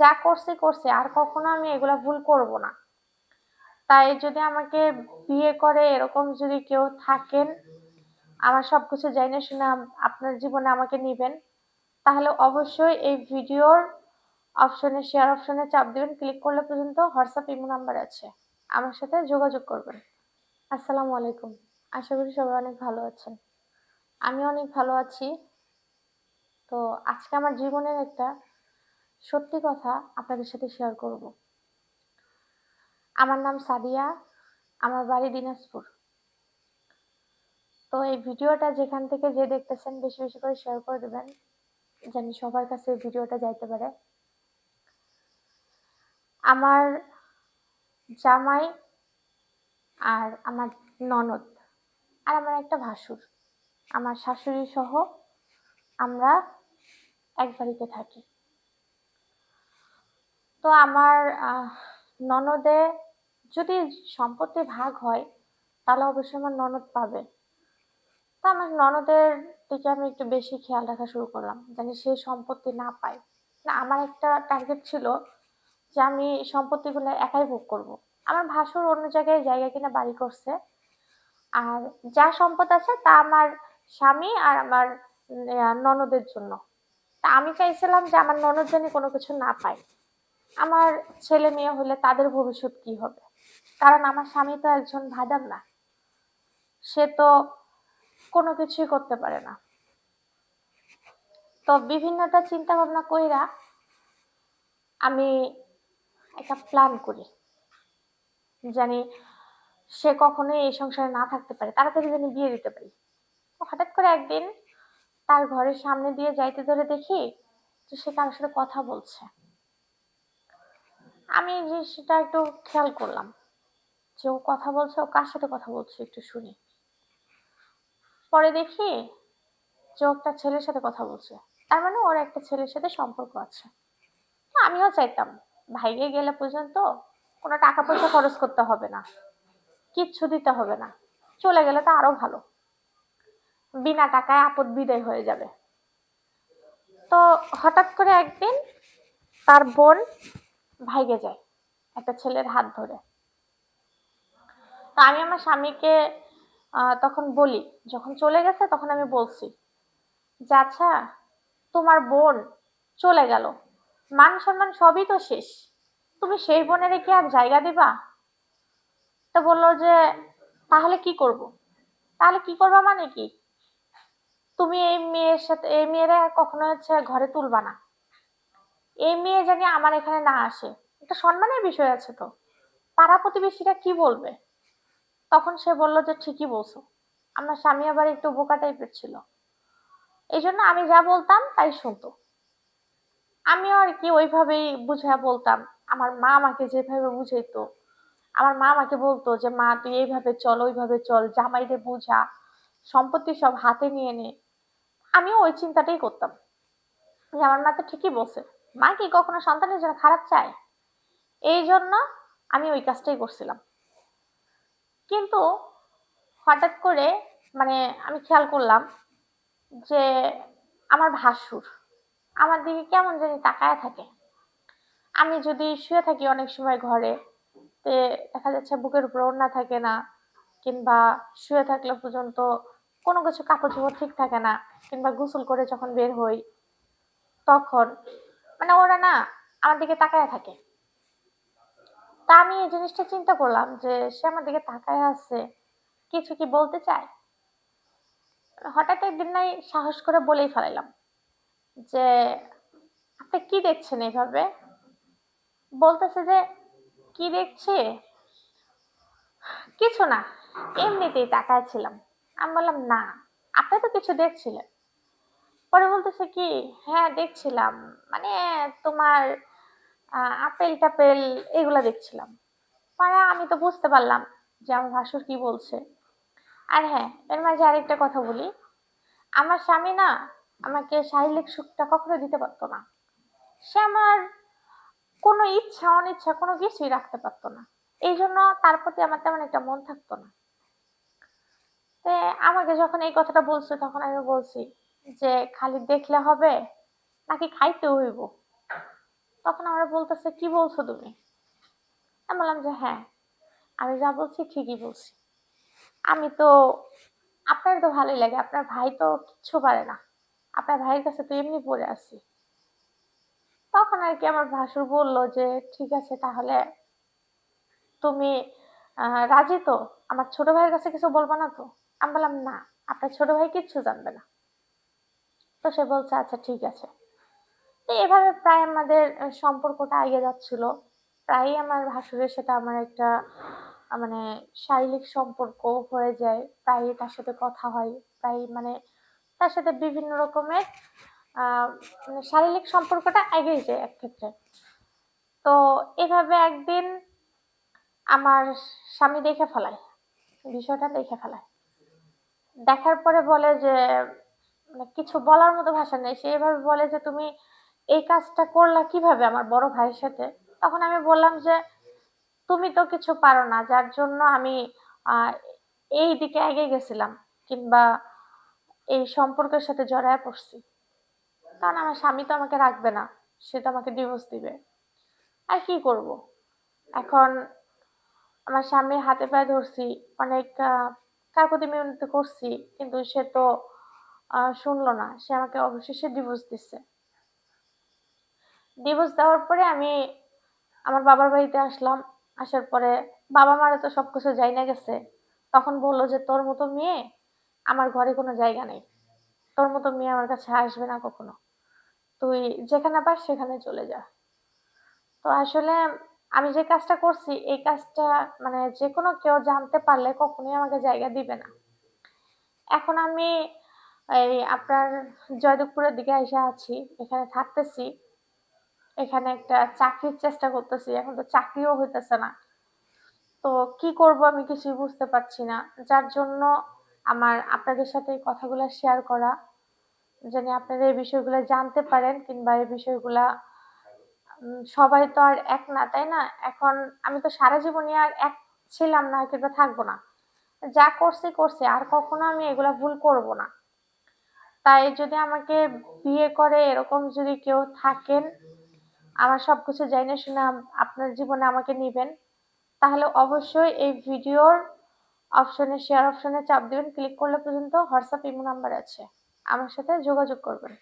যা করছি করছি, আর কখনো আমি এগুলা ভুল করব না। তাই যদি আমাকে বিয়ে করে এরকম যদি কেউ থাকেন, আমার সবকিছু জাইনা শুনে আপনার জীবনে আমাকে নিবেন, তাহলে অবশ্যই এই ভিডিওর অপশনে শেয়ার অপশনে চাপ দিবেন। ক্লিক করলে পর্যন্ত হোয়াটসঅ্যাপ ইমো নাম্বার আছে। আমার সাথে যোগাযোগ করবেন। আসসালামু আলাইকুম। আশা করি সবাই অনেক ভালো আছেন। আমি অনেক ভালো আছি। তো আজকে আমার জীবনের একটা সত্যি কথা আপনাদের সাথে শেয়ার করব। আমার নাম সাদিয়া, আমার বাড়ি দিনাজপুর। তো এই ভিডিওটা যেখান থেকে যে দেখতেছেন বেশি বেশি করে শেয়ার করে দেবেন, জানি সবার কাছে এই ভিডিওটা যাইতে পারে। আমার জামাই আর আমার ননদ আর আমার একটা ভাসুর, আমার শাশুড়ি সহ আমরা এক বাড়িতে থাকি। তো আমার ননদে যদি সম্পত্তি ভাগ হয় তাহলে অবশ্যই আমার ননদ পাবে। তো আমার ননদের দিকে আমি একটু বেশি খেয়াল রাখা শুরু করলাম, জানি সে সম্পত্তি না পায়। না, আমার একটা টার্গেট ছিল যে আমি সম্পত্তিগুলো একাই ভোগ করব। আমার ভাসুর অন্য জায়গায় জায়গা কিনে বাড়ি করছে, আর যা সম্পদ আছে তা আমার স্বামী আর আমার ননদের জন্য। তা আমি চাইছিলাম যে আমার ননদ যেন কোনো কিছু না পায়। আমার ছেলে মেয়ে হলে তাদের ভবিষ্যৎ কি হবে, কারণ আমার স্বামী তো একজন ভাদাম না, সে তো কোনো কিছুই করতে পারে না। তো বিভিন্নটা চিন্তা ভাবনা কইরা আমি একটা প্ল্যান করি, জানি সে কখনোই এই সংসারে না থাকতে পারে, তাড়াতাড়ি জানি বিয়ে দিতে পারি। তো হঠাৎ করে একদিন তার ঘরের সামনে দিয়ে যাইতে ধরে দেখি যে সে কারোর সাথে কথা বলছে। আমি এই জিনিসটা একটু খেয়াল করলাম যে ও কথা বলছে, ও কার সাথে কথা বলছে একটু শুনি। পরে দেখি যে ও একটা ছেলের সাথে কথা বলছে, তার মানে ওর একটা ছেলের সাথে সম্পর্ক আছে। আমিও চাইতাম ভাইগে গেলে পর্যন্ত কোনো টাকা পয়সা খরচ করতে হবে না, কিচ্ছু দিতে হবে না, চলে গেলে তো আরো ভালো, বিনা টাকায় আপদ বিদায় হয়ে যাবে। তো হঠাৎ করে একদিন তার বোন ভাইগে যায় একটা ছেলের হাত ধরে। তো আমি আমার স্বামীকে তখন বলি, যখন চলে গেছে তখন আমি বলছি যে আচ্ছা, তোমার বোন চলে গেল, মান সম্মান সবই তো শেষ, তুমি সেই বোনের কি আর জায়গা দিবা? তো বললো যে তাহলে কি করব? তাহলে কি করবা মানে কি, তুমি এই মেয়ের সাথে, এই মেয়েরা কখনো হচ্ছে ঘরে তুলবা না, এই মেয়ে জানি আমার এখানে না আসে, একটা সম্মানের বিষয় আছে তো, পাড়া প্রতিবেশীরা কি বলবে? তখন সে বলল যে ঠিকই বলছো। আমার স্বামী আবার একটু বোকা টাইপের ছিল, এই জন্য আমি যা বলতাম তাই শুনতো। আমিও আর কি ওইভাবেই বুঝায় বলতাম। আমার মা আমাকে যেভাবে বুঝাইতো, আমার মা আমাকে বলতো যে মা তুই এইভাবে চল, ওইভাবে চল, জামাইরে বুঝা, সম্পত্তি সব হাতে নিয়ে নে। আমিও ওই চিন্তাটাই করতাম যে আমার মা তো ঠিকই বলছে, মা কি কখনো সন্তানের জন্য খারাপ চায়? এই জন্য আমি ওই কাজটাই করছিলাম। কিন্তু হঠাৎ করে মানে আমি খেয়াল করলাম যে আমার ভাসুর আমার দিকে কেমন জানি তাকায় থাকে। আমি যদি শুয়ে থাকি অনেক সময় ঘরে, তে দেখা যাচ্ছে বুকের উপর ওড়না থাকে না, কিংবা শুয়ে থাকলে পর্যন্ত কোনো কিছু কাপড় চোপড় ঠিক থাকে না, কিংবা গোসল করে যখন বের হই তখন মানে ওরা না আমার দিকে তাকায় থাকে। তা আমি এই জিনিসটা চিন্তা করলাম যে সে আমার দিকে তাকায় আছে, কিছু কি বলতে চায়। হঠাৎ একদিন নাই সাহস করে বলেই ফেলাইলাম যে আপনি কি দেখছেন এইভাবে? বলতেছে যে কি দেখছি, কিছু না, এমনিতেই তাকায় ছিলাম। আমি বললাম না, আপনি তো কিছু দেখছিলেন। পরে বলতেছে কি, হ্যাঁ দেখছিলাম, মানে তোমার আপেল টাপেল এগুলা দেখছিলাম। পরে আমি তো বুঝতে পারলাম যে আমার ভাসুর কি বলছে। আর হ্যাঁ, এর মাঝে আরেকটা কথা বলি, আমার স্বামী না আমাকে শারীরিক সুখটা কখনো দিতে পারতো না। সে আমার কোনো ইচ্ছা অনিচ্ছা কোনো কিছুই রাখতে পারতো না, এই জন্য তার প্রতি আমার তেমন একটা মন থাকতো না। তো আমাকে যখন এই কথাটা বলছে তখন আমি বলছি যে খালি দেখলে হবে নাকি খাইতে হইব? তখন আমরা বলতেছে, কি বলছো তুমি? আমি বললাম যে হ্যাঁ, আমি যা বলছি ঠিকই বলছি। আমি তো আপনার তো ভালোই লাগে, আপনার ভাই তো কিচ্ছু পারে না, আপনার ভাইয়ের কাছে তো এমনি পড়ে আছি। তখন আর কি আমার ভাসুর বলল যে ঠিক আছে তাহলে তুমি রাজি তো? আমার ছোট ভাইয়ের কাছে কিছু বলবা না তো? আমি বললাম না, আপনার ছোট ভাই কিচ্ছু জানবে না। তো সে বলছে আচ্ছা ঠিক আছে। তো এভাবে প্রায় আমাদের সম্পর্কটা এগিয়ে যাচ্ছিল। প্রায়ই আমার ভাসুরের সাথে আমার একটা মানে শারীরিক সম্পর্ক হয়ে যায়। প্রায়ই তার সাথে কথা হয়। প্রায়ই মানে তার সাথে বিভিন্ন রকমের আ মানে শারীরিক সম্পর্কটা এগিয়ে যায় এক ক্ষেত্রে। তো এভাবে একদিন আমার স্বামী দেখে ফেলায়। বিষয়টা দেখে ফেলায়। দেখার পরে বলে যে মানে কিছু বলার মতো ভাষা নেই। সে এভাবে বলে যে, "তুমি এই কাজটা করলা কিভাবে আমার বড় ভাইয়ের সাথে?" তখন আমি বললাম যে, "তুমি তো কিছু পারো না। যার জন্য আমি আ এই দিকে এগিয়ে গেছিলাম কিংবা এই সম্পর্কের সাথে জড়ায় পড়ছি। কারণ আমার স্বামী তো আমাকে রাখবে না। সে তো আমাকে ডিভোর্স দিবে। আর কি করব?" এখন আমার স্বামীর হাতে পায়ে ধরছি। অনেক কাকুতি মিনতি করছি। কিন্তু সে তো শুনল না। সে আমাকে অবশেষে ডিভোর্স দিছে। ডিভোর্স দেওয়ার পরে আমি আমার বাবার বাড়িতে আসলাম। আসার পরে বাবা-মারা তো সবকিছু জাইনা গেছে। তখন বলল যে, "তোর মতো মেয়ে আমার ঘরে কোনো জায়গা নেই। তোর মতো মেয়ে আমার কাছে আসবে না কখনো। তুই যেখানে পাস সেখানে চলে যা।" তো আসলে আমি যে কাজটা করছি এই কাজটা মানে যেকোনো কেউ জানতে পারলে কখনোই আমাকে জায়গা দিবে না। এখন আমি এই আপনার জয়দেবপুরের দিকে আইসা আছি। এখানে থাকতেছি। এখানে একটা চাকরির চেষ্টা করতেছি। এখন তো চাকরিও হইতেছে না। তো কি করব আমি কিছুই বুঝতে পারছি না। যার জন্য আমার আপনাদের সাথে এই কথাগুলা শেয়ার করা। জানি আপনারা এই বিষয়গুলা জানতে পারেন কিংবা এই বিষয়গুলা সবাই তো আর এক না, তাই না? এখন আমি তো সারা জীবনই আর এক ছিলাম না কিংবা থাকবো না। যা করছি, করছি। আর কখনো আমি এগুলা ভুল করব না। তাই যদি আমাকে বিয়ে করে এরকম যদি কেউ থাকেন, আমার সবকিছু জাইনা শুনে আপনার জীবনে আমাকে নিবেন, তাহলে অবশ্যই এই ভিডিওর অপশনে শেয়ার অপশনে চাপ দিবেন। ক্লিক করলে পর্যন্ত WhatsApp ইমো নাম্বার আছে। আমার সাথে যোগাযোগ করবেন।